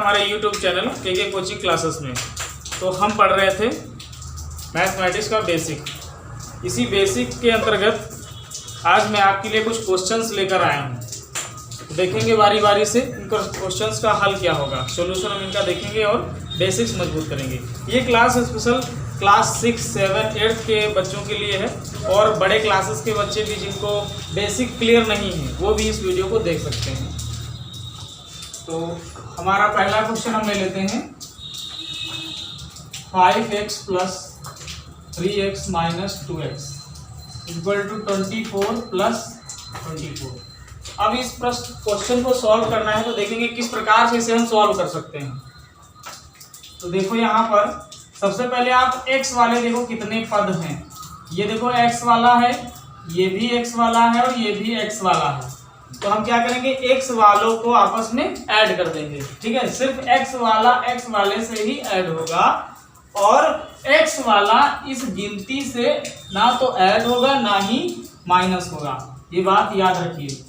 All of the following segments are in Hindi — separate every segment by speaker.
Speaker 1: हमारे यूट्यूब चैनल के कोचिंग क्लासेस में। तो हम पढ़ रहे थे मैथमेटिक्स का बेसिक। इसी बेसिक के अंतर्गत आज मैं आपके लिए कुछ क्वेश्चंस लेकर आया हूँ। देखेंगे बारी बारी से इन क्वेश्चंस का हल क्या होगा, सॉल्यूशन हम इनका देखेंगे और बेसिक्स मजबूत करेंगे। ये क्लास स्पेशल क्लास 6, 7, 8 के बच्चों के लिए है और बड़े क्लासेस के बच्चे भी जिनको बेसिक क्लियर नहीं है वो भी इस वीडियो को देख सकते हैं। तो हमारा पहला क्वेश्चन हम ले लेते हैं 5x + 3x - 2x = 24 + 24। अब इस क्वेश्चन को सॉल्व करना है तो देखेंगे किस प्रकार से इसे हम सॉल्व कर सकते हैं। तो देखो यहाँ पर सबसे पहले आप x वाले देखो कितने पद हैं। ये देखो x वाला है, ये भी x वाला है और ये भी x वाला है। तो हम क्या करेंगे, x वालों को आपस में ऐड कर देंगे। ठीक है, सिर्फ x वाला x वाले से ही ऐड होगा और x वाला इस गिनती से ना तो ऐड होगा ना ही माइनस होगा, ये बात याद रखिए।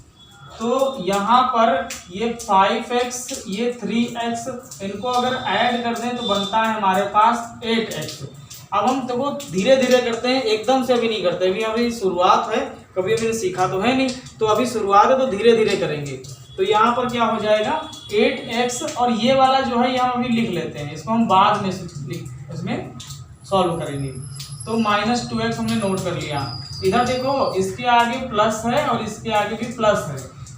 Speaker 1: तो यहाँ पर ये 5x ये 3x इनको अगर ऐड कर दें तो बनता है हमारे पास 8x। अब हम देखो धीरे धीरे करते हैं, एकदम से अभी नहीं करते, अभी शुरुआत है, कभी अभी सीखा तो है नहीं, तो अभी शुरुआत है तो धीरे धीरे करेंगे। तो यहाँ पर क्या हो जाएगा 8x और ये वाला जो है यहाँ अभी लिख लेते हैं, इसको हम बाद में इसमें सॉल्व करेंगे। तो -2x हमने नोट कर लिया। इधर देखो इसके आगे प्लस है और इसके आगे भी प्लस है,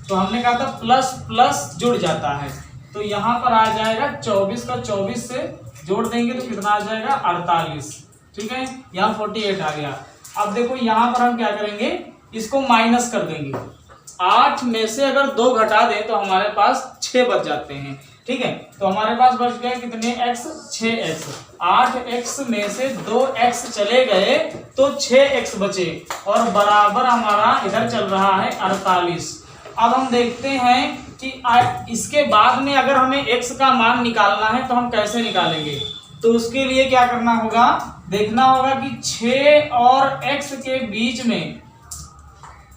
Speaker 1: तो हमने कहा था प्लस प्लस जुड़ जाता है। तो यहाँ पर आ जाएगा 24 का 24 से जोड़ देंगे तो कितना आ जाएगा 48। ठीक है, यहाँ 48 आ गया। अब देखो यहाँ पर हम क्या करेंगे, इसको माइनस कर देंगे। 8 में से अगर 2 घटा दें तो हमारे पास 6 बच जाते हैं। ठीक है, तो हमारे पास बच गए कितने x, 6x। 8x में से 2x चले गए तो 6x बचे और बराबर हमारा इधर चल रहा है 48। अब हम देखते हैं कि इसके बाद में अगर हमें x का मान निकालना है तो हम कैसे निकालेंगे। तो उसके लिए क्या करना होगा, देखना होगा कि 6 और x के बीच में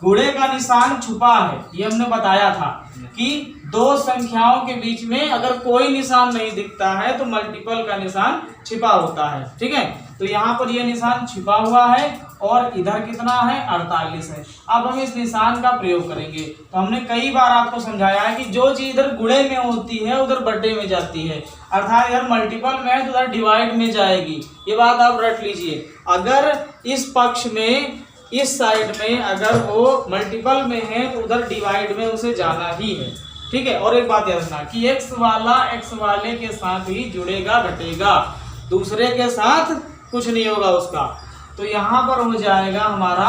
Speaker 1: गुणे का निशान छुपा है। ये हमने बताया था कि दो संख्याओं के बीच में अगर कोई निशान नहीं दिखता है तो मल्टीपल का निशान छिपा होता है। ठीक है, तो यहाँ पर ये निशान छिपा हुआ है और इधर कितना है 48 है। अब हम इस निशान का प्रयोग करेंगे। तो हमने कई बार आपको समझाया है कि जो चीज इधर गुणे में होती है उधर बट्टे में जाती है, अर्थात इधर मल्टीपल में है तो उधर डिवाइड में जाएगी। ये बात आप रट लीजिए। अगर इस पक्ष में इस साइड में अगर वो मल्टीपल में है तो उधर डिवाइड में उसे जाना ही है। ठीक है, और एक बात याद रखना कि x वाला x वाले के साथ ही जुड़ेगा घटेगा, दूसरे के साथ कुछ नहीं होगा उसका। तो यहाँ पर हो जाएगा हमारा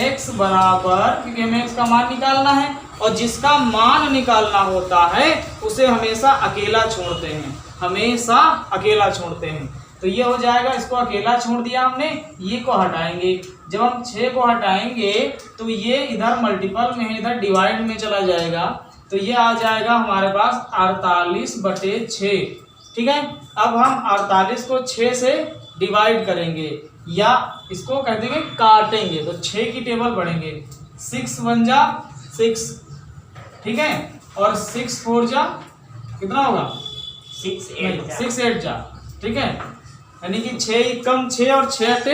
Speaker 1: x बराबर, क्योंकि हमें x का मान निकालना है और जिसका मान निकालना होता है उसे हमेशा अकेला छोड़ते हैं, हमेशा अकेला छोड़ते हैं। तो ये हो जाएगा, इसको अकेला छोड़ दिया हमने, ये को हटाएंगे। जब हम 6 को हटाएंगे तो ये इधर मल्टीपल में है, इधर डिवाइड में चला जाएगा। तो ये आ जाएगा हमारे पास 48/6। ठीक है, अब हम 48 को 6 से डिवाइड करेंगे या इसको कह देंगे काटेंगे, तो 6 की टेबल बढ़ेंगे। 6 1 जा 6, ठीक है, और 6 4 जा कितना होगा 6 8 जा। ठीक है, यानी कि 6 कम 6 और 6 8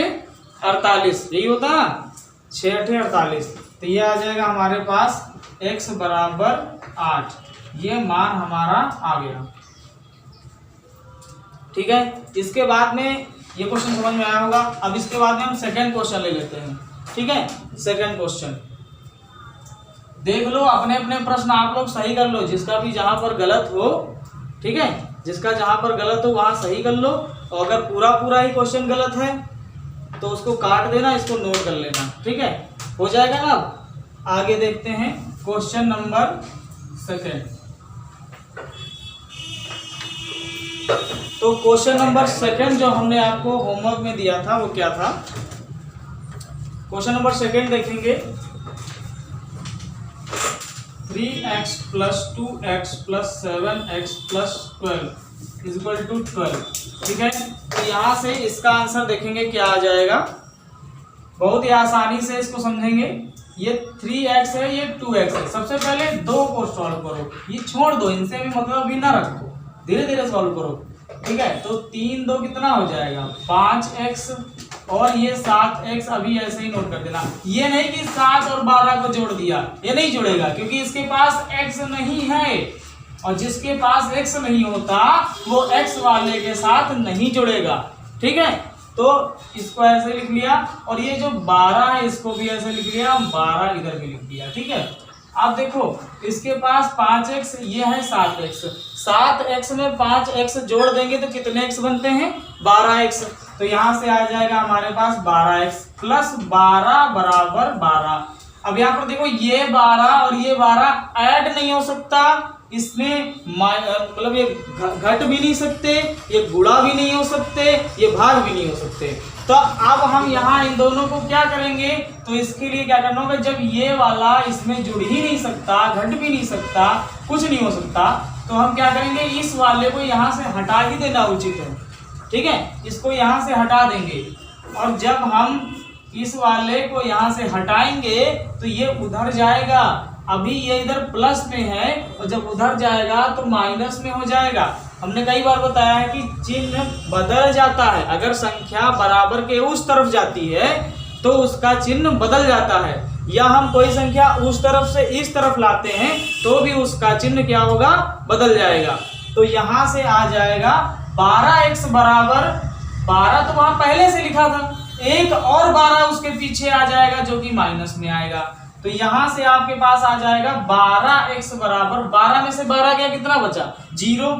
Speaker 1: 48, यही होता है ना, 6 8 48। तो ये आ जाएगा हमारे पास x बराबर 8, ये मान हमारा आ गया। ठीक है, इसके बाद में ये क्वेश्चन समझ में आया होगा। अब इसके बाद में हम सेकंड क्वेश्चन ले लेते हैं। ठीक है, सेकंड क्वेश्चन देख लो, अपने अपने प्रश्न आप लोग सही कर लो, जिसका भी जहां पर गलत हो। ठीक है, जिसका जहां पर गलत हो वहां सही कर लो, और अगर पूरा ही क्वेश्चन गलत है तो उसको काट देना, इसको नोट कर लेना। ठीक है, हो जाएगा ना। अब आगे देखते हैं क्वेश्चन नंबर सेकंड। तो क्वेश्चन नंबर सेकंड जो हमने आपको होमवर्क में दिया था वो क्या था, क्वेश्चन नंबर सेकंड देखेंगे 3x + 2x + 7x + 12 = 12। ठीक है, तो यहाँ से इसका आंसर देखेंगे क्या आ जाएगा। बहुत ही आसानी से इसको समझेंगे। ये 3x है, ये 2x है। सबसे पहले 2 को सॉल्व करो, ये छोड़ दो, इनसे भी मतलब भी ना रखो। धीरे धीरे सॉल्व करो, ठीक है। तो 3 2 कितना हो जाएगा 5x और ये 7x, अभी ऐसे ही नोट कर देना। ये नहीं कि 7 और 12 को जोड़ दिया, ये नहीं जुड़ेगा क्योंकि इसके पास x नहीं है, और जिसके पास x नहीं होता वो x वाले के साथ नहीं जुड़ेगा, ठीक है। तो इसको ऐसे लिख लिया, और ये जो 12 है इसको भी ऐसे लिख लिया, 12 इधर भी लिख दिया, ठीक है। अब देखो इसके पास 5x, ये है 7x, 7x में 5x जोड़ देंगे तो कितने x बनते हैं 12x। तो यहाँ से आ जाएगा हमारे पास 12x प्लस 12 बराबर 12। अब यहाँ पर देखो ये 12 और ये 12 ऐड नहीं हो सकता, इसमें मतलब ये घट भी नहीं सकते, ये गुणा भी नहीं हो सकते, ये भाग भी नहीं हो सकते। तो अब हम यहाँ इन दोनों को क्या करेंगे, तो इसके लिए क्या करना होगा, जब ये वाला इसमें जुड़ ही नहीं सकता, घट भी नहीं सकता, कुछ नहीं हो सकता, तो हम क्या करेंगे, इस वाले को यहाँ से हटा ही देना उचित है, ठीक है। इसको यहाँ से हटा देंगे, और जब हम इस वाले को यहाँ से हटाएंगे तो ये उधर जाएगा। अभी ये इधर प्लस में है, और जब उधर जाएगा तो माइनस में हो जाएगा। हमने कई बार बताया है कि चिन्ह बदल जाता है, अगर संख्या बराबर के उस तरफ जाती है तो उसका चिन्ह बदल जाता है, या हम कोई संख्या उस तरफ से इस तरफ लाते हैं तो भी उसका चिन्ह क्या होगा, बदल जाएगा। तो यहाँ से आ जाएगा 12x बराबर 12, तो वहां पहले से लिखा था, एक और 12 उसके पीछे आ जाएगा जो कि माइनस में आएगा। तो यहां से आपके पास आ जाएगा 12x बराबर 12 में से 12 गया, कितना बचा 0,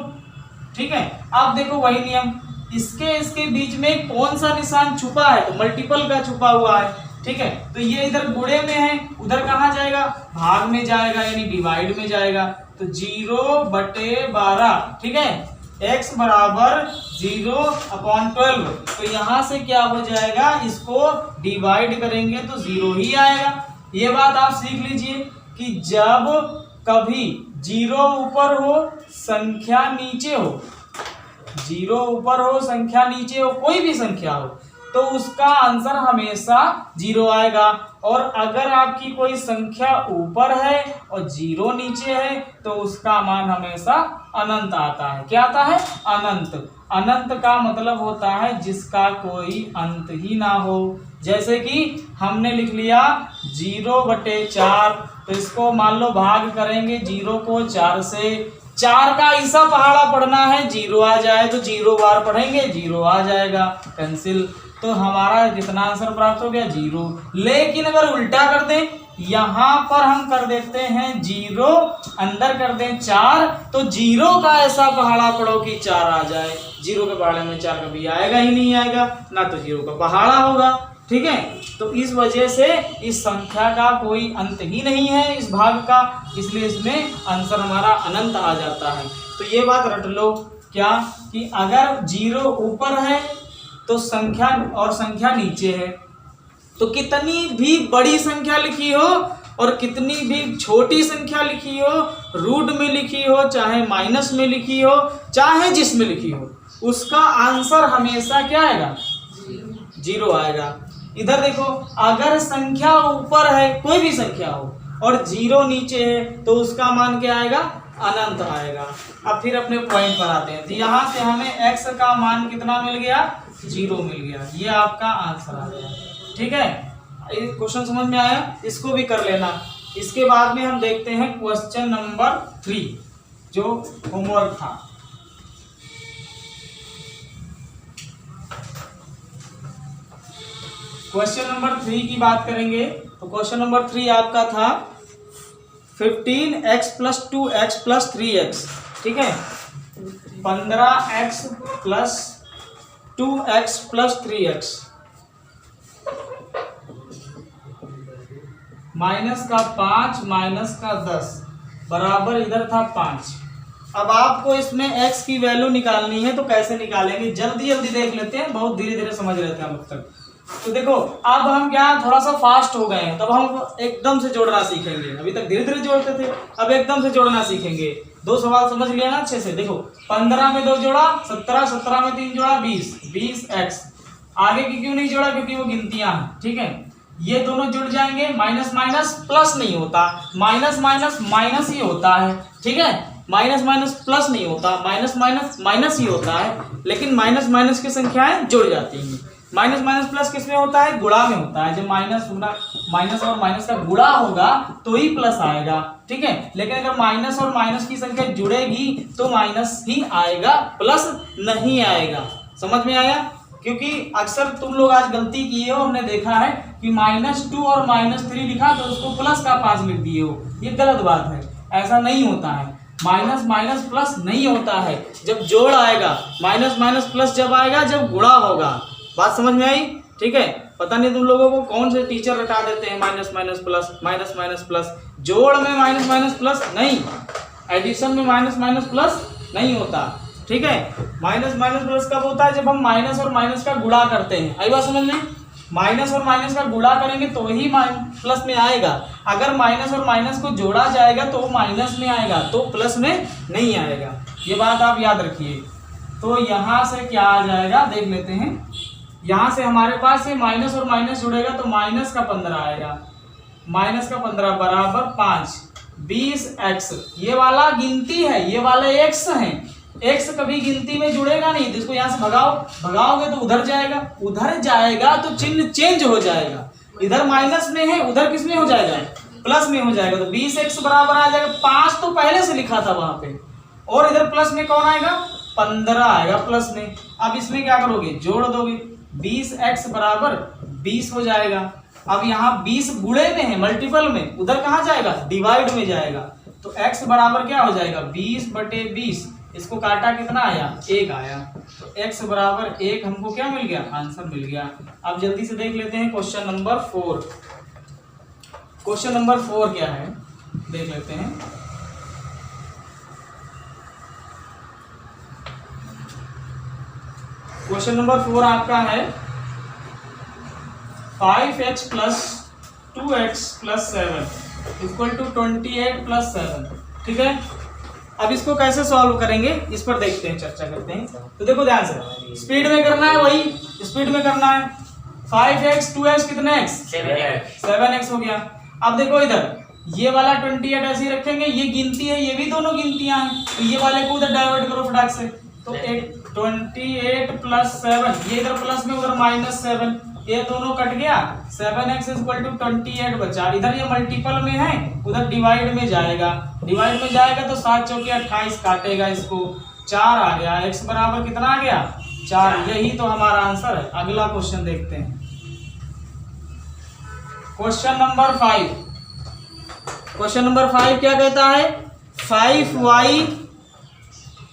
Speaker 1: ठीक है। अब देखो वही नियम, इसके बीच में कौन सा निशान छुपा है, तो मल्टीपल का छुपा हुआ है, ठीक है। तो ये इधर गुणे में है, उधर कहाँ जाएगा, भाग में जाएगा, यानी डिवाइड में जाएगा। तो 0/12, ठीक है, x बराबर 0/12। तो यहां से क्या हो जाएगा, इसको डिवाइड करेंगे तो 0 ही आएगा। ये बात आप सीख लीजिए कि जब कभी 0 ऊपर हो संख्या नीचे हो, 0 ऊपर हो संख्या नीचे हो, कोई भी संख्या हो, तो उसका आंसर हमेशा 0 आएगा। और अगर आपकी कोई संख्या ऊपर है और 0 नीचे है तो उसका मान हमेशा अनंत आता है। क्या आता है, अनंत। अनंत का मतलब होता है जिसका कोई अंत ही ना हो। जैसे कि हमने लिख लिया 0/4, तो इसको मान लो भाग करेंगे 0 को 4 से, 4 का ऐसा पहाड़ा पढ़ना है 0 आ जाए तो 0 बार पढ़ेंगे 0 आ जाएगा, कैंसिल। तो हमारा कितना आंसर प्राप्त हो गया 0। लेकिन अगर उल्टा कर दें, यहां पर हम कर देते हैं 0, अंदर कर दें 4, तो 0 का ऐसा पहाड़ा पढ़ो कि 4 आ जाए। 0 के पहाड़े में 4 कभी आएगा ही नहीं आएगा, ना तो 0 का पहाड़ा होगा, ठीक है। तो इस वजह से इस संख्या का कोई अंत ही नहीं है, इस भाग का, इसलिए इसमें आंसर हमारा अनंत आ जाता है। तो ये बात रट लो क्या, कि अगर 0 ऊपर है तो संख्या और संख्या नीचे है, तो कितनी भी बड़ी संख्या लिखी हो और कितनी भी छोटी संख्या लिखी हो, रूट में लिखी हो चाहे माइनस में लिखी हो चाहे जिसमें लिखी हो, उसका आंसर हमेशा क्या आएगा, 0 आएगा। इधर देखो, अगर संख्या ऊपर है, कोई भी संख्या हो, और 0 नीचे है तो उसका मान क्या आएगा, अनंत आएगा। अब फिर अपने पॉइंट पर आते हैं। तो यहाँ से हमें x का मान कितना मिल गया, 0 मिल गया। ये आपका आंसर आ गया, ठीक है। क्वेश्चन समझ में आया, इसको भी कर लेना। इसके बाद में हम देखते हैं क्वेश्चन नंबर 3 जो होमवर्क था। क्वेश्चन नंबर 3 की बात करेंगे तो क्वेश्चन नंबर 3 आपका था 15x + 2x + 3x, ठीक है। 15x + 2x + 3x माइनस का 5 माइनस का 10 बराबर इधर था 5। अब आपको इसमें x की वैल्यू निकालनी है, तो कैसे निकालेंगे, जल्दी जल्दी देख लेते हैं, बहुत धीरे धीरे समझ रहे थे हम अब तक। तो देखो अब हम क्या थोड़ा सा फास्ट हो गए हैं, तब हम एकदम से जोड़ना सीखेंगे। अभी तक धीरे धीरे जोड़ते थे, अब एकदम से जोड़ना सीखेंगे। 2 सवाल समझ लिया ना अच्छे से। देखो 15 में 2 जोड़ा 17, 17 में 3 जोड़ा 20, 20x। आगे की क्यों नहीं जोड़ा, क्योंकि वो गिनतियां हैं, ठीक है। ये दोनों जुड़ जाएंगे, माइनस माइनस प्लस नहीं होता, माइनस माइनस माइनस ही होता है, ठीक है। माइनस माइनस प्लस नहीं होता, माइनस माइनस माइनस ही होता है, लेकिन माइनस माइनस की संख्याएं जुड़ जाती हैं। माइनस माइनस प्लस किस में होता है? गुणा में होता है। जब माइनस और माइनस का गुणा होगा तो ही प्लस आएगा, ठीक है। लेकिन अगर माइनस और माइनस की संख्या जुड़ेगी तो माइनस ही आएगा, प्लस नहीं आएगा। समझ में आया? क्योंकि अक्सर तुम लोग आज गलती किए हो, हमने देखा है कि -2 और -3 लिखा तो उसको प्लस का 5 लिख दिए हो। ये गलत बात है, ऐसा नहीं होता है। माइनस माइनस प्लस नहीं होता है, जब जोड़ आएगा। माइनस माइनस प्लस जब आएगा जब गुणा होगा। बात समझ में आई? ठीक है। पता नहीं तुम लोगों को कौन से टीचर रटा देते हैं minus minus plus, minus minus plus. जोड़ में माइनस माइनस प्लस नहीं, एडिशन में माइनस माइनस प्लस नहीं होता, ठीक है। माइनस माइनस प्लस कब होता है? जब हम माइनस और माइनस का गुणा करते हैं। आई बात समझ में? माइनस और माइनस का गुणा करेंगे तो ही प्लस में आएगा। अगर माइनस और माइनस को जोड़ा जाएगा तो माइनस में आएगा, तो प्लस में नहीं आएगा। ये बात आप याद रखिए। तो यहाँ से क्या आ जाएगा देख लेते हैं। यहाँ से हमारे पास ये माइनस और माइनस जुड़ेगा तो माइनस का 15 आएगा। माइनस का 15 बराबर 5, 20x। ये वाला गिनती है, ये वाले x हैं। x कभी गिनती में जुड़ेगा नहीं, तो इसको यहाँ से भगाओगे तो उधर जाएगा तो चिन्ह चेंज हो जाएगा। इधर माइनस में है, उधर किस में हो जाएगा? प्लस में हो जाएगा। तो 20x बराबर आ जाएगा 5, तो पहले से लिखा था वहां पे, और इधर प्लस में कौन आएगा? 15 आएगा प्लस में। अब इसमें क्या करोगे? जोड़ दोगे। 20x बराबर 20 हो जाएगा। अब यहाँ 20 गुणे में है, मल्टीपल में, उधर कहाँ जाएगा? डिवाइड में जाएगा। तो x बराबर क्या हो जाएगा? 20/20। इसको काटा कितना आया? 1 आया। तो x बराबर 1 हमको क्या मिल गया? आंसर मिल गया। अब जल्दी से देख लेते हैं क्वेश्चन नंबर 4। क्वेश्चन नंबर 4 क्या है देख लेते हैं। क्वेश्चन नंबर 4 आपका है 5x + 2x + 7 = 28 + 7, ठीक है। अब इसको कैसे सॉल्व करेंगे इस पर देखते हैं, चर्चा करते हैं। तो देखो ध्यान से, स्पीड में करना है, वही स्पीड में करना है। 5x 2x कितने x? 7x हो गया। अब देखो इधर ये वाला 28 ऐसे ही रखेंगे, ये गिनती है, ये भी दोनों गिनतियां हैं, तो ये वाले को उधर डाइवर्ट करो फटाक से। तो 28 + 7, ये इधर प्लस में उधर -7, ये दोनों कट गया। 7x = 28 बचा। इधर ये मल्टीपल में है, उधर डिवाइड में जाएगा। डिवाइड में जाएगा तो 7 चौके 28 काटेगा, इसको 4 आ गया। x बराबर कितना आ गया? 4। यही तो हमारा आंसर है। अगला क्वेश्चन देखते हैं, क्वेश्चन नंबर 5। क्वेश्चन नंबर 5 क्या कहता है? 5y।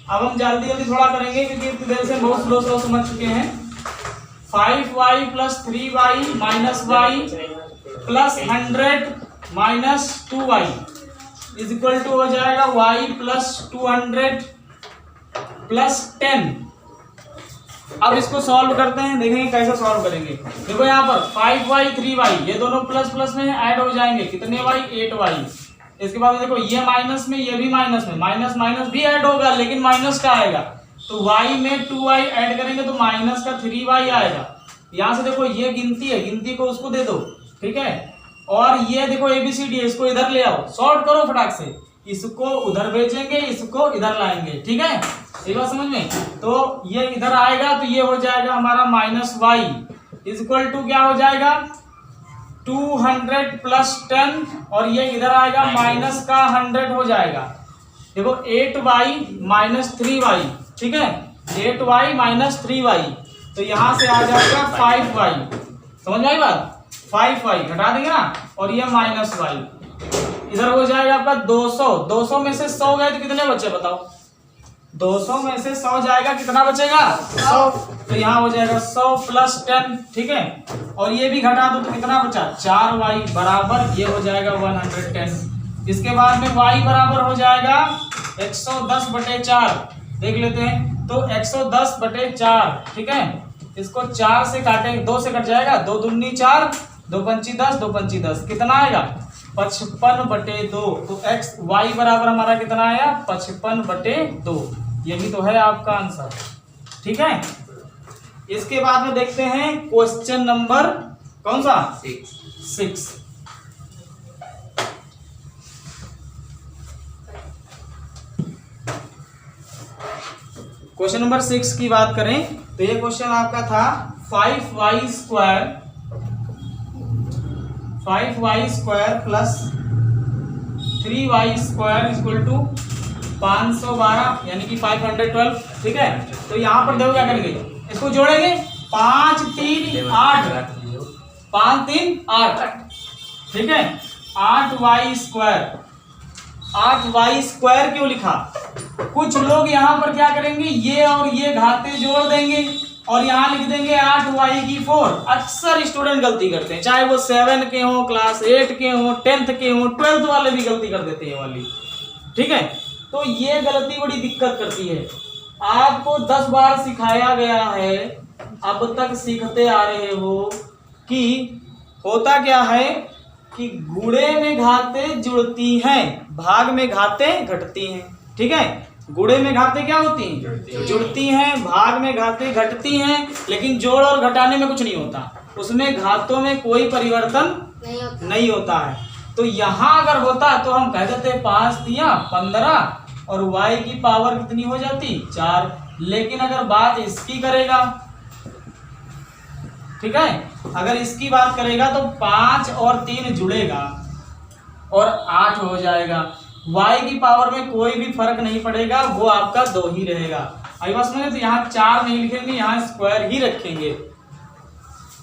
Speaker 1: अब हम जल्दी जल्दी थोड़ा करेंगे क्योंकि इतनी देर से बहुत स्लो समझ चुके हैं। 5y + 3y - y + 100 - 2y = हो जाएगा y + 200 + 10। अब इसको सॉल्व करते हैं, देखेंगे कैसे सॉल्व करेंगे। देखो यहाँ पर 5y 3y ये दोनों प्लस प्लस में ऐड हो जाएंगे। कितने y? 8y। इसके बाद देखो ये माइनस में, ये भी माइनस में, माइनस माइनस भी ऐड होगा लेकिन माइनस का आएगा। तो y में 2y ऐड करेंगे तो माइनस का 3y आएगा। यहाँ से देखो ये गिनती है, गिनती को उसको दे दो, ठीक है। और ये देखो ABCD है, इसको इधर ले आओ, सॉर्ट करो फटाक से। इसको उधर भेजेंगे, इसको इधर लाएंगे, ठीक है। ये बात समझ में? तो ये इधर आएगा तो ये हो जाएगा हमारा -y = क्या हो जाएगा? 200 + 10, और ये इधर आएगा माइनस का 100 हो जाएगा। देखो 8y - 3y, ठीक है। 8y - 3y, तो यहां से आ जाएगा 5y। समझ में आई बात? 5y घटा देंगे ना, और ये -y इधर हो जाएगा आपका 200। 200 में से 100 गए तो कितने बचे बताओ? 200 में से 100 जाएगा, कितना बचेगा? 100। तो यहाँ हो जाएगा 100 + 10, ठीक है। और ये भी घटा दो तो कितना बचा? 4y बराबर ये हो जाएगा 110। इसके बाद में y बराबर हो जाएगा 110/4। देख लेते हैं, तो 110/4, ठीक है। इसको 4 से काटेंगे, 2 से कट जाएगा, 2 दूनी 4, 2 पंची 10, 2 पंची 10, कितना आएगा? 55/2। तो y बराबर हमारा कितना आया? 55/2। यही तो है आपका आंसर, ठीक है। इसके बाद में देखते हैं क्वेश्चन नंबर कौन सा? 6। क्वेश्चन नंबर 6 की बात करें तो ये क्वेश्चन आपका था 5y square plus 3y square equal to 512 यानी कि 512। ठीक है, तो यहाँ पर देखो क्या करेंगे, इसको जोड़ेंगे 5 3 8 5 3 8। ठीक है, 8y स्क्वायर क्यों लिखा? कुछ लोग यहाँ पर क्या करेंगे, ये और ये घाते जोड़ देंगे और यहाँ लिख देंगे 8y की 4। अक्सर स्टूडेंट गलती करते हैं, चाहे वो 7 के हो, क्लास 8 के हो, 10th के हो, 12th वाले भी गलती कर देते हैं वाली। ठीक है, तो ये गलती बड़ी दिक्कत करती है। आपको 10 बार सिखाया गया है, अब तक सीखते आ रहे हो कि होता क्या है कि गुणे में घाते जुड़ती हैं, भाग में घाते घटती हैं। ठीक है, गुणे में घाते क्या होती हैं? जुड़ती हैं, भाग में घाते घटती हैं, लेकिन जोड़ और घटाने में कुछ नहीं होता, उसमें घातों में कोई परिवर्तन नहीं होता है। तो यहाँ अगर होता तो हम कह देते 5 तिया 15 और y की पावर कितनी हो जाती 4। लेकिन अगर बात इसकी करेगा, ठीक है, अगर इसकी बात करेगा तो 5 और 3 जुड़ेगा और 8 हो जाएगा। y की पावर में कोई भी फर्क नहीं पड़ेगा, वो आपका 2 ही रहेगा। आई बात समझे? तो यहाँ 4 नहीं लिखेंगे, यहाँ स्क्वायर ही रखेंगे,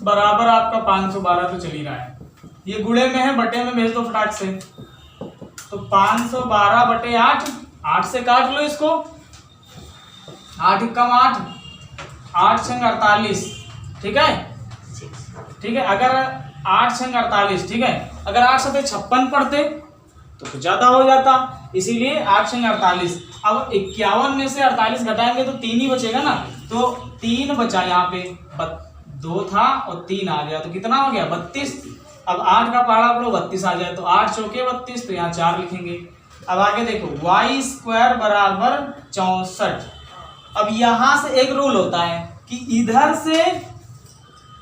Speaker 1: बराबर आपका 512 तो चल ही रहा है। ये गुणे में है, बटे में भेज दो फटाक से। तो 512 बटे 8, 8 से काट लो इसको, 8 कम 8, 8 छंग 48। ठीक है, ठीक है, अगर 8 छंग 48, ठीक है, अगर 8 सते 56 पढ़ते तो ज्यादा हो जाता, इसीलिए 8 छंग 48। अब 51 में से 48 घटाएंगे तो 3 ही बचेगा ना, तो 3 बचा, यहाँ पे 2 था और 3 आ गया, तो कितना हो गया 32। अब 8 का पहाड़ा पढ़ो 32 आ जाए, तो 8 चौके 32, तो यहाँ 4 लिखेंगे। अब आगे देखो y स्क्वायर बराबर 64। अब यहाँ से एक रूल होता है कि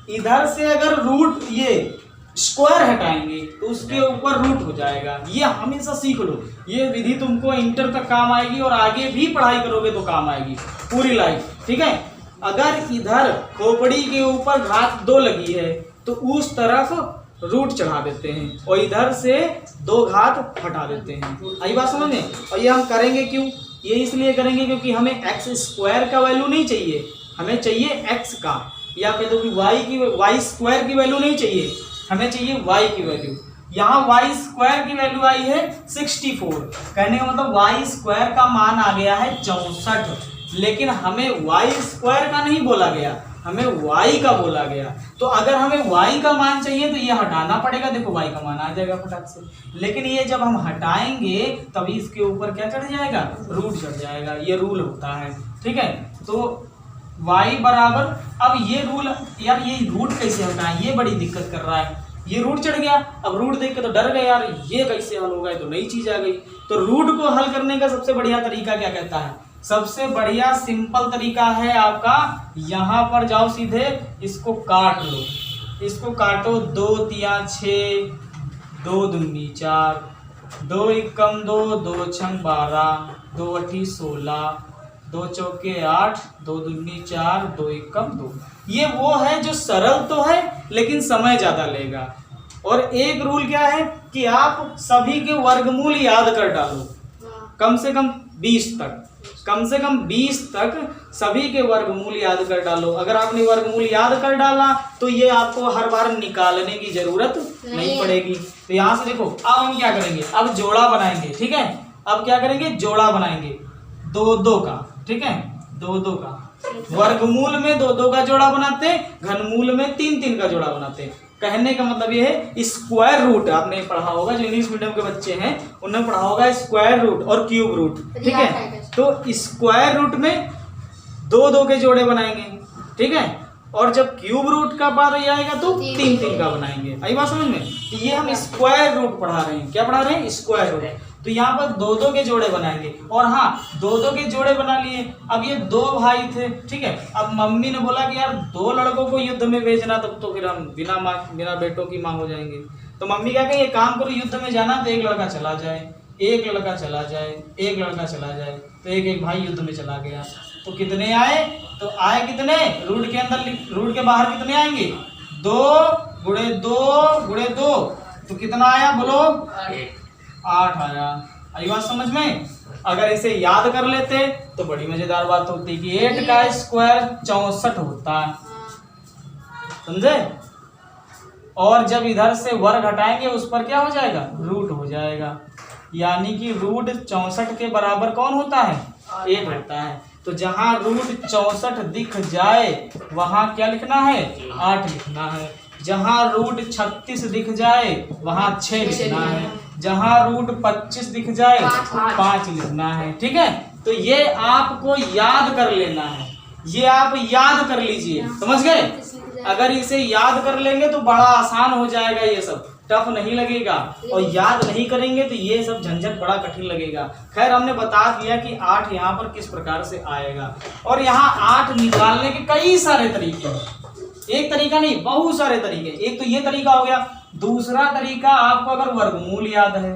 Speaker 1: इधर से अगर रूट ये स्क्वायर हटाएंगे तो उसके ऊपर रूट हो जाएगा। ये हमेशा सीख लो, ये विधि तुमको इंटर तक काम आएगी और आगे भी पढ़ाई करोगे तो काम आएगी पूरी लाइफ। ठीक है, अगर इधर खोपड़ी के ऊपर घात 2 लगी है तो उस तरफ रूट चढ़ा देते हैं और इधर से 2 घात हटा देते हैं। आई बात समझ में? और ये हम करेंगे क्यों? ये इसलिए करेंगे क्योंकि हमें एक्स स्क्वायर का वैल्यू नहीं चाहिए, हमें चाहिए एक्स का, या कह दो कि वाई स्क्वायर की वैल्यू नहीं चाहिए, हमें चाहिए वाई की वैल्यू। यहाँ वाई स्क्वायर की वैल्यू आई है 64, कहने का मतलब वाई स्क्वायर का मान आ गया है 64, लेकिन हमें वाई स्क्वायर का नहीं बोला गया, हमें y का बोला गया। तो अगर हमें y का मान चाहिए तो ये हटाना पड़ेगा, देखो y का मान आ जाएगा फटाक से, लेकिन ये जब हम हटाएंगे तभी इसके ऊपर क्या चढ़ जाएगा, रूट चढ़ जाएगा, ये रूल होता है। ठीक है, तो y बराबर, अब ये रूल यार, ये रूट कैसे हटाएं, ये बड़ी दिक्कत कर रहा है। ये रूट चढ़ गया, अब रूट देख के तो डर गए यार, ये कैसे हल होगा, तो नई चीज आ गई। तो रूट को हल करने का सबसे बढ़िया तरीका क्या कहता है? सबसे बढ़िया सिंपल तरीका है आपका, यहाँ पर जाओ सीधे, इसको काट लो, इसको काटो, 2 तिया 6, 2 दूनी 4, 2 एकम 2, 2 छंग 12, 2 अठी 16, 2 चौके 8, 2 दूनी 4, 2 एकम 2। ये वो है जो सरल तो है लेकिन समय ज्यादा लेगा। और एक रूल क्या है कि आप सभी के वर्गमूल याद कर डालो, कम से कम 20 तक, कम से कम 20 तक सभी के वर्गमूल याद कर डालो। अगर आपने वर्गमूल याद कर डाला तो ये आपको हर बार निकालने की जरूरत नहीं पड़ेगी। तो यहाँ से देखो, अब हम क्या करेंगे, अब जोड़ा बनाएंगे। ठीक है, अब क्या करेंगे, जोड़ा बनाएंगे 2-2 का। ठीक है, 2-2 का, वर्गमूल में 2-2 का जोड़ा बनाते, घनमूल में 3-3 का जोड़ा बनाते। कहने का मतलब ये है, स्क्वायर रूट आपने पढ़ा होगा, जो इंग्लिश मीडियम के बच्चे हैं उन्होंने पढ़ा होगा स्क्वायर रूट और क्यूब रूट। ठीक है, तो स्क्वायर रूट में 2-2 के जोड़े बनाएंगे। ठीक है, और जब क्यूब रूट का बार आएगा तो 3-3 का बनाएंगे। आई बात समझ में? तो ये हम स्क्वायर रूट पढ़ा रहे हैं। क्या पढ़ा रहे हैं? Square root. तो यहाँ पर 2-2 के जोड़े बनाएंगे। और हाँ, 2-2 के जोड़े बना लिए। अब ये 2 भाई थे, ठीक है, अब मम्मी ने बोला कि यार 2 लड़कों को युद्ध में भेजना, तब तो फिर हम बिना बेटों की माँ हो जाएंगे। तो मम्मी क्या कहे, काम करो, युद्ध में जाना तो एक लड़का चला जाए। एक लड़का चला जाए, एक लड़का चला जाए, तो एक एक भाई युद्ध में चला गया, तो कितने आए? तो आए कितने? रूट के अंदर, रूट के बाहर कितने आएंगे? 2 गुणे 2 गुणे 2, तो कितना आया बोलो? 8 आया। आई बात समझ में? अगर इसे याद कर लेते तो बड़ी मजेदार बात होती कि 8 का स्क्वायर 64 होता है, समझे? और जब इधर से वर्ग हटाएंगे उस पर क्या हो जाएगा? रूट हो जाएगा। यानी कि रूट 64 के बराबर कौन होता है? 1 होता है। तो जहां रूट 64 दिख जाए वहां क्या लिखना है? 8 लिखना है। जहां रूट 36 दिख जाए वहां 6 लिखना है। जहां रूट 25 दिख जाए 5 लिखना है। ठीक है, तो ये आपको याद कर लेना है, ये आप याद कर लीजिए, समझ गए? अगर इसे याद कर लेंगे तो बड़ा आसान हो जाएगा, ये सब टफ नहीं लगेगा। और याद नहीं करेंगे तो ये सब झंझट बड़ा कठिन लगेगा। खैर, हमने बता दिया कि 8 यहाँ पर किस प्रकार से आएगा। और यहाँ 8 निकालने के कई सारे तरीके हैं, एक तरीका नहीं, बहुत सारे तरीके। एक तो ये तरीका हो गया। दूसरा तरीका, आपको अगर वर्गमूल याद है,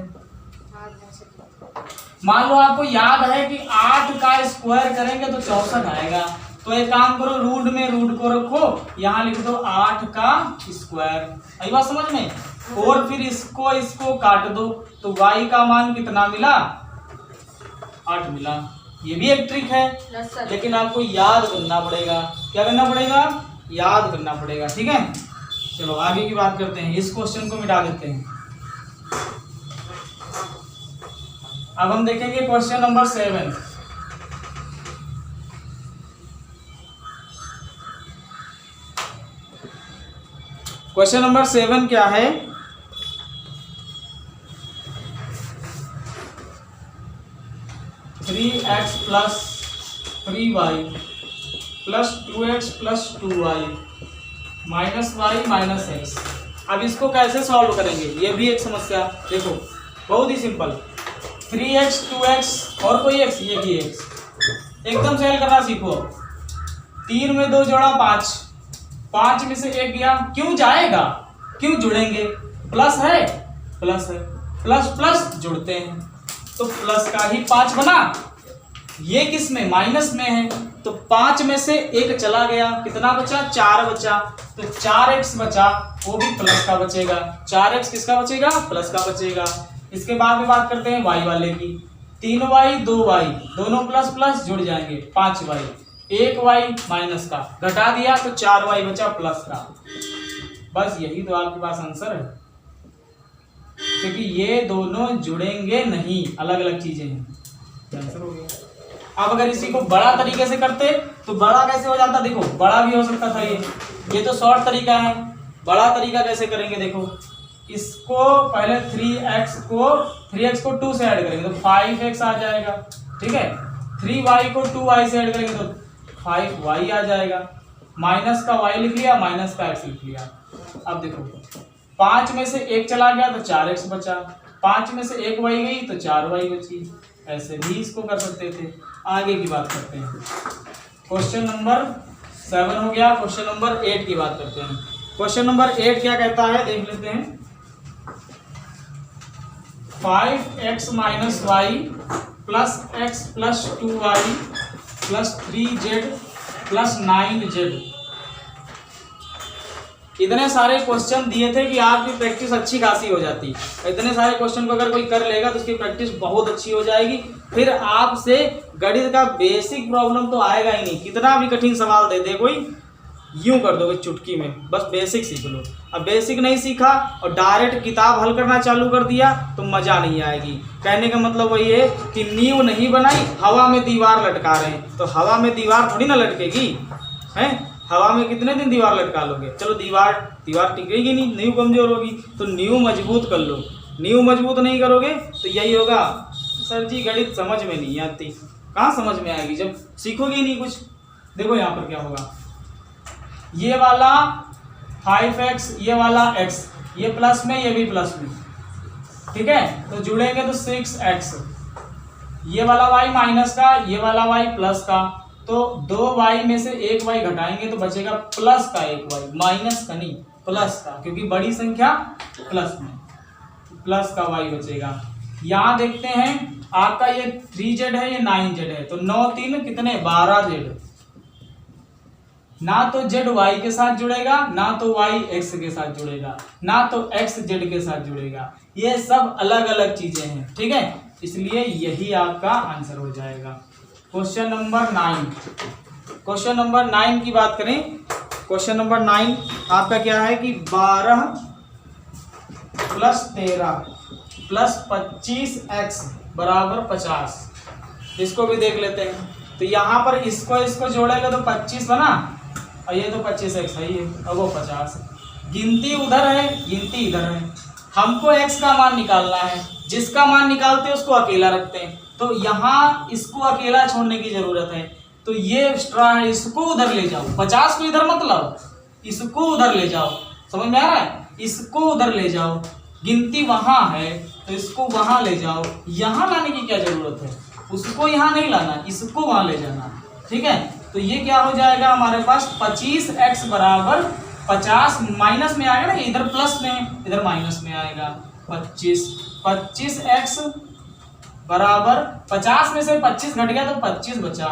Speaker 1: मान लो आपको याद है कि 8 का स्क्वायर करेंगे तो 64 आएगा, तो एक काम करो, रूट में रूट को रखो, यहाँ लिख दो 8 का स्क्वायर। आई बात समझ में? और फिर इसको काट दो, तो y का मान कितना मिला? 8 मिला। ये भी एक ट्रिक है, लेकिन आपको याद करना पड़ेगा। क्या करना पड़ेगा? याद करना पड़ेगा। ठीक है, चलो आगे की बात करते हैं। इस क्वेश्चन को मिटा देते हैं। अब हम देखेंगे क्वेश्चन नंबर 7। क्वेश्चन नंबर 7 क्या है? 3x plus 3y plus 2x plus 2y minus y minus x। अब इसको कैसे सॉल्व करेंगे? ये भी एक समस्या। देखो, बहुत ही सिंपल। 3x 2x और कोई x, ये भी x। एकदम से हल करना सीखो। 3 में 2 जोड़ा 5, 5 में से 1 गया, क्यों जाएगा? क्यों जुड़ेंगे? प्लस है, प्लस है, प्लस प्लस जुड़ते हैं, तो प्लस का ही 5 बना। ये किस में? माइनस में है, तो 5 में से 1 चला गया, कितना बचा? 4 बचा, तो 4x बचा, वो भी प्लस का बचेगा। 4x किसका बचेगा? प्लस का बचेगा। इसके बाद में बात करते हैं y वाले की। 3y 2y दोनों प्लस प्लस जुड़ जाएंगे, 5y, 1y माइनस का घटा दिया तो 4y बचा प्लस का। बस यही तो आपके पास आंसर है, क्योंकि ये दोनों जुड़ेंगे नहीं, अलग अलग चीजें हैं। आंसर हो गया। अब अगर इसी को बड़ा तरीके से करते तो बड़ा कैसे हो जाता? देखो, बड़ा भी हो सकता था ये तो शॉर्ट तरीका है। बड़ा तरीका कैसे करेंगे? देखो, इसको पहले 3x को 2 से ऐड करेंगे तो 5x आ जाएगा। ठीक है, 3y को 2y से ऐड करेंगे तो 5y आ जाएगा। माइनस का y लिख लिया, माइनस का x लिख लिया। अब देखो, 5 में से 1 चला गया तो 4x बचा, 5 में से 1y गई तो 4y बची। ऐसे भी इसको कर सकते थे। आगे की बात करते हैं। क्वेश्चन नंबर 7 हो गया। क्वेश्चन नंबर 8 की बात करते हैं। क्वेश्चन नंबर 8 क्या कहता है, देख लेते हैं। 5x minus y plus x plus 2y plus 3z plus 9z। इतने सारे क्वेश्चन दिए थे कि आपकी प्रैक्टिस अच्छी खासी हो जाती। इतने सारे क्वेश्चन को अगर कोई कर लेगा तो उसकी प्रैक्टिस बहुत अच्छी हो जाएगी। फिर आपसे गणित का बेसिक प्रॉब्लम तो आएगा ही नहीं। कितना भी कठिन सवाल दे दे कोई, यूं कर दोगे चुटकी में, बस बेसिक सीख लो। अब बेसिक नहीं सीखा और डायरेक्ट किताब हल करना चालू कर दिया तो मजा नहीं आएगी। कहने का मतलब वही है कि नींव नहीं बनाई, हवा में दीवार लटका रहे हैं। तो हवा में दीवार थोड़ी ना लटकेगी, हैं? हवा में कितने दिन दीवार लटका लोगे? चलो दीवार टिकेगी नहीं, नींव कमजोर होगी। तो नींव मजबूत कर लो। नींव मजबूत नहीं करोगे तो यही होगा, सर जी गणित समझ में नहीं आती। कहाँ समझ में आएगी जब सीखोगे ही नहीं कुछ। देखो यहाँ पर क्या होगा, ये वाला 5x, ये वाला x, ये प्लस में, ये भी प्लस में। ठीक है, तो जुड़ेंगे तो 6x, ये वाला y माइनस का, ये वाला y प्लस का, तो 2y में से 1y घटाएंगे तो बचेगा प्लस का 1y, माइनस का नहीं, प्लस का, क्योंकि बड़ी संख्या प्लस में, प्लस का y बचेगा। यहाँ देखते हैं आपका ये 3z है, ये 9z है, तो 9 3 कितने 12z। ना तो z y के साथ जुड़ेगा, ना तो y x के साथ जुड़ेगा, ना तो x z के साथ जुड़ेगा। ये सब अलग अलग चीजें हैं, ठीक है, इसलिए यही आपका आंसर हो जाएगा। क्वेश्चन नंबर 9, क्वेश्चन नंबर 9 की बात करें, क्वेश्चन नंबर 9 आपका क्या है कि 12 + 13 + 25x बराबर 50। इसको भी देख लेते हैं। तो यहाँ पर इसको जोड़ेगा तो 25 बना, और ये तो 25x है, ये और वो 50। गिनती उधर है, गिनती इधर है, हमको x का मान निकालना है। जिसका मान निकालते हैं उसको अकेला रखते हैं, तो यहाँ इसको अकेला छोड़ने की जरूरत है। तो ये एक्स्ट्रा है, इसको उधर ले जाओ, 50 को इधर मत लाओ, इसको उधर ले जाओ। समझ में आ रहा है? इसको उधर ले जाओ, गिनती वहां है तो इसको वहां ले जाओ। यहाँ लाने की क्या जरूरत है, उसको यहाँ नहीं लाना, इसको वहां ले जाना, ठीक है। तो ये क्या हो जाएगा हमारे पास 25x बराबर 50, माइनस में आएगा ना, इधर प्लस में इधर माइनस में आएगा। 25x बराबर 50 में से 25 घट गया तो 25 बचा।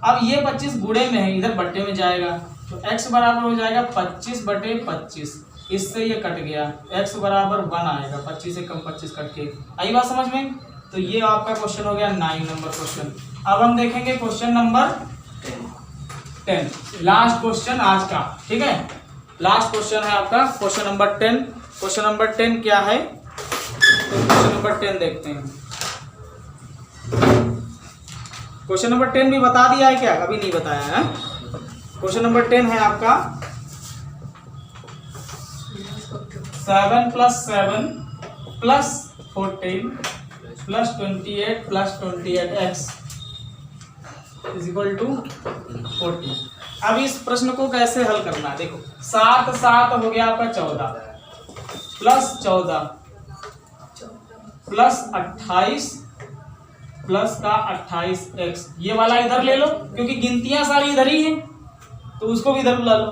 Speaker 1: अब ये 25 गुणे में है, इधर बट्टे में जाएगा, तो x बराबर हो जाएगा 25/25। इससे ये कट गया, x बराबर 1 आएगा, 25 से कम 25 कट के। आई बात समझ में? तो ये आपका क्वेश्चन हो गया 9 नंबर क्वेश्चन। अब हम देखेंगे क्वेश्चन नंबर 10, लास्ट क्वेश्चन आज का, ठीक है। लास्ट क्वेश्चन है आपका क्वेश्चन नंबर 10। क्वेश्चन नंबर 10 क्या है, तो क्वेश्चन नंबर 10 देखते हैं। क्वेश्चन नंबर 10 भी बता दिया है क्या? अभी नहीं बताया है। क्वेश्चन नंबर 10 है आपका 7 + 7 + 14 + 28 + 28x = 40। अब इस प्रश्न को कैसे हल करना है, देखो 7 7 हो गया आपका 14 + 14 + 28 प्लस का 28x, ये वाला इधर ले लो क्योंकि गिनतियां सारी इधर ही हैं, तो उसको भी इधर बुला लो।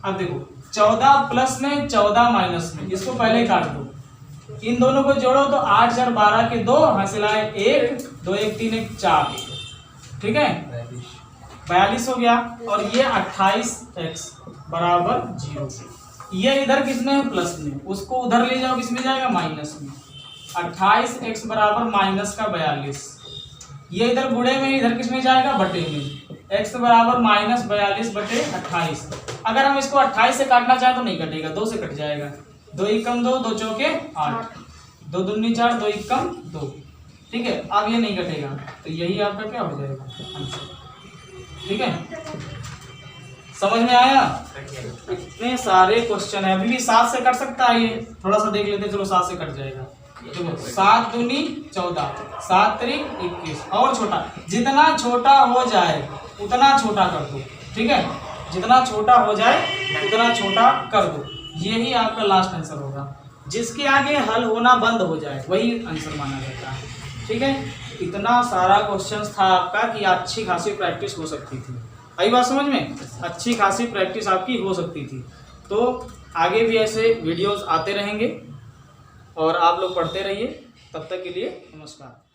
Speaker 1: अब देखो 14 प्लस में 14 माइनस में, इसको पहले काट दो। इन दोनों को जोड़ो तो 8 4 12 के 2 हासिल आए 1 2 1 3 1 4, ठीक है 42 हो गया। और ये 28x बराबर 0। ये इधर किसमें है प्लस में, उसको उधर ले जाओ, किसमें जाएगा माइनस में। 28x बराबर माइनस का 42, ये इधर गुणे में, इधर किसमें जाएगा बटे में। x बराबर माइनस 42/28। अगर हम इसको 28 से काटना चाहें तो नहीं कटेगा, 2 से कट जाएगा। 2 एकम 2, 2 चौके 8, 2 दूनी 4, 2 एकम 2, ठीक है। अब ये नहीं कटेगा, तो यही आपका क्या हो जाएगा आंसर, ठीक है। समझ में आया? इतने सारे क्वेश्चन है, अभी भी 7 से कट सकता है, ये थोड़ा सा देख लेते हैं, चलो 7 से कट जाएगा। देखो 7 दूनी 14, 7 त्रिक 21, और छोटा, जितना छोटा हो जाए उतना छोटा कर दो, ठीक है, जितना छोटा हो जाए उतना छोटा कर दो। यही आपका लास्ट आंसर होगा। जिसके आगे हल होना बंद हो जाए वही आंसर माना जाता है, ठीक है। इतना सारा क्वेश्चन था आपका कि अच्छी खासी प्रैक्टिस हो सकती थी। आई बात समझ में? अच्छी खासी प्रैक्टिस आपकी हो सकती थी। तो आगे भी ऐसे वीडियोस आते रहेंगे और आप लोग पढ़ते रहिए। तब तक के लिए नमस्कार।